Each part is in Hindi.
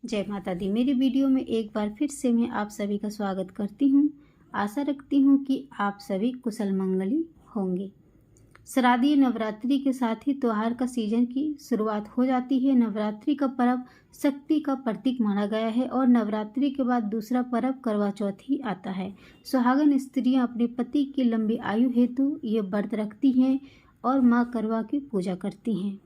जय माता दी। मेरी वीडियो में एक बार फिर से मैं आप सभी का स्वागत करती हूँ। आशा रखती हूँ कि आप सभी कुशल मंगली होंगे। शारदीय नवरात्रि के साथ ही त्योहार का सीजन की शुरुआत हो जाती है। नवरात्रि का पर्व शक्ति का प्रतीक माना गया है और नवरात्रि के बाद दूसरा पर्व करवा चौथ ही आता है। सुहागन स्त्रियां अपने पति की लंबी आयु हेतु ये व्रत रखती हैं और माँ करवा की पूजा करती हैं।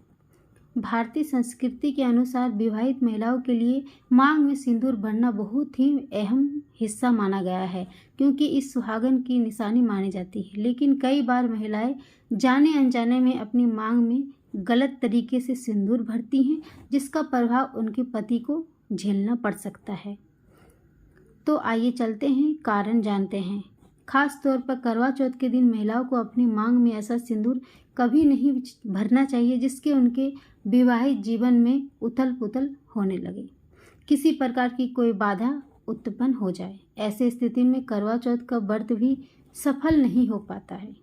भारतीय संस्कृति के अनुसार विवाहित महिलाओं के लिए मांग में सिंदूर भरना बहुत ही अहम हिस्सा माना गया है, क्योंकि इस सुहागन की निशानी मानी जाती है। लेकिन कई बार महिलाएं जाने अनजाने में अपनी मांग में गलत तरीके से सिंदूर भरती हैं, जिसका प्रभाव उनके पति को झेलना पड़ सकता है। तो आइए चलते हैं, कारण जानते हैं। खास तौर पर करवा चौथ के दिन महिलाओं को अपनी मांग में ऐसा सिंदूर कभी नहीं भरना चाहिए जिसके उनके विवाहित जीवन में उथल पुथल होने लगे, किसी प्रकार की कोई बाधा उत्पन्न हो जाए। ऐसे स्थिति में करवा चौथ का व्रत भी सफल नहीं हो पाता है।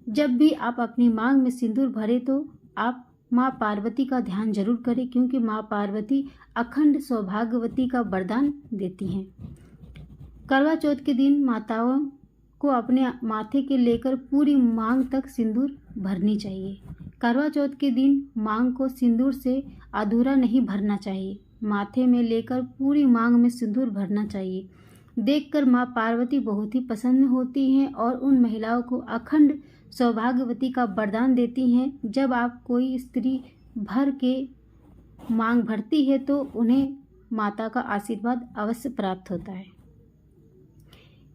जब भी आप अपनी मांग में सिंदूर भरे तो आप माँ पार्वती का ध्यान जरूर करें, क्योंकि माँ पार्वती अखंड सौभाग्यवती का वरदान देती हैं। करवा चौथ के दिन माताओं को अपने माथे के लेकर पूरी मांग तक सिंदूर भरनी चाहिए। करवा चौथ के दिन मांग को सिंदूर से अधूरा नहीं भरना चाहिए। माथे में लेकर पूरी मांग में सिंदूर भरना चाहिए। देखकर माँ पार्वती बहुत ही प्रसन्न होती हैं और उन महिलाओं को अखंड सौभाग्यवती का वरदान देती हैं। जब आप कोई स्त्री भर के मांग भरती है तो उन्हें माता का आशीर्वाद अवश्य प्राप्त होता है।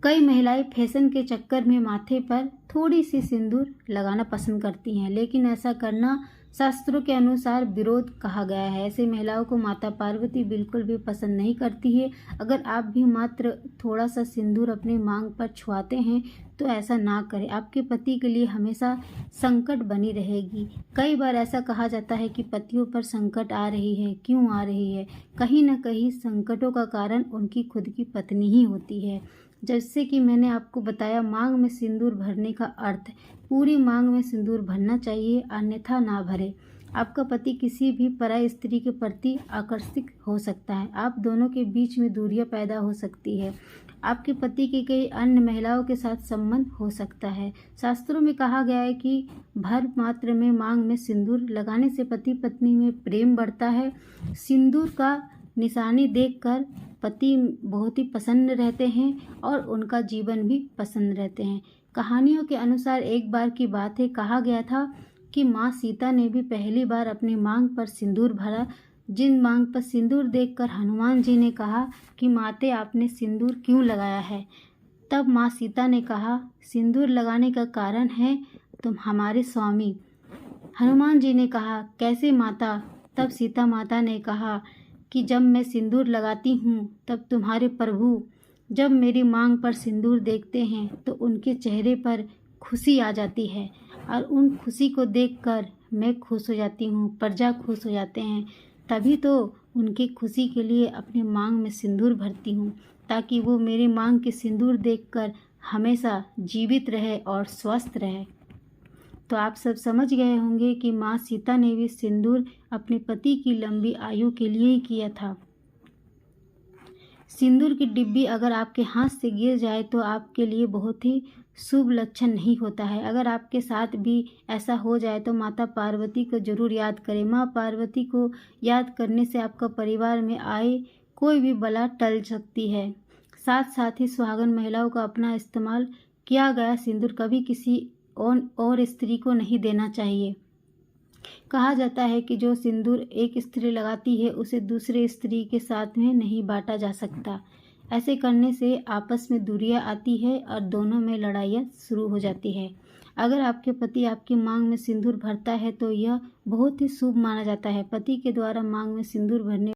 कई महिलाएं फैशन के चक्कर में माथे पर थोड़ी सी सिंदूर लगाना पसंद करती हैं, लेकिन ऐसा करना शास्त्रों के अनुसार विरोध कहा गया है। ऐसे महिलाओं को माता पार्वती बिल्कुल भी पसंद नहीं करती है। अगर आप भी मात्र थोड़ा सा सिंदूर अपने मांग पर छुआते हैं तो ऐसा ना करें, आपके पति के लिए हमेशा संकट बनी रहेगी। कई बार ऐसा कहा जाता है कि पतियों पर संकट आ रही है। क्यों आ रही है? कहीं ना कहीं संकटों का कारण उनकी खुद की पत्नी ही होती है। जैसे कि मैंने आपको बताया, मांग में सिंदूर भरने का अर्थ पूरी मांग में सिंदूर भरना चाहिए, अन्यथा ना भरे। आपका पति किसी भी पराई स्त्री के प्रति आकर्षित हो सकता है। आप दोनों के बीच में दूरियां पैदा हो सकती है। आपके पति के कई अन्य महिलाओं के साथ संबंध हो सकता है। शास्त्रों में कहा गया है कि भर मात्र में मांग में सिंदूर लगाने से पति पत्नी में प्रेम बढ़ता है। सिंदूर का निशानी देखकर पति बहुत ही प्रसन्न रहते हैं और उनका जीवन भी प्रसन्न रहते हैं। कहानियों के अनुसार एक बार की बात है, कहा गया था कि माँ सीता ने भी पहली बार अपनी मांग पर सिंदूर भरा। जिन मांग पर सिंदूर देखकर हनुमान जी ने कहा कि माते आपने सिंदूर क्यों लगाया है? तब माँ सीता ने कहा, सिंदूर लगाने का कारण है तुम हमारे स्वामी। हनुमान जी ने कहा, कैसे माता? तब सीता माता ने कहा कि जब मैं सिंदूर लगाती हूँ तब तुम्हारे प्रभु जब मेरी मांग पर सिंदूर देखते हैं तो उनके चेहरे पर खुशी आ जाती है और उन खुशी को देखकर मैं खुश हो जाती हूँ, प्रजा खुश हो जाते हैं। तभी तो उनकी खुशी के लिए अपने मांग में सिंदूर भरती हूँ, ताकि वो मेरी मांग के सिंदूर देखकर हमेशा जीवित रहे और स्वस्थ रहे। तो आप सब समझ गए होंगे कि माँ सीता ने भी सिंदूर अपने पति की लंबी आयु के लिए ही किया था। सिंदूर की डिब्बी अगर आपके हाथ से गिर जाए तो आपके लिए बहुत ही शुभ लक्षण नहीं होता है। अगर आपके साथ भी ऐसा हो जाए तो माता पार्वती को जरूर याद करें। माँ पार्वती को याद करने से आपका परिवार में आए कोई भी बला टल सकती है। साथ साथ ही सुहागन महिलाओं का अपना इस्तेमाल किया गया सिंदूर कभी किसी और स्त्री को नहीं देना चाहिए। कहा जाता है कि जो सिंदूर एक स्त्री लगाती है उसे दूसरे स्त्री के साथ में नहीं बांटा जा सकता। ऐसे करने से आपस में दूरियां आती है और दोनों में लड़ाइयाँ शुरू हो जाती है। अगर आपके पति आपकी मांग में सिंदूर भरता है तो यह बहुत ही शुभ माना जाता है। पति के द्वारा मांग में सिंदूर भरने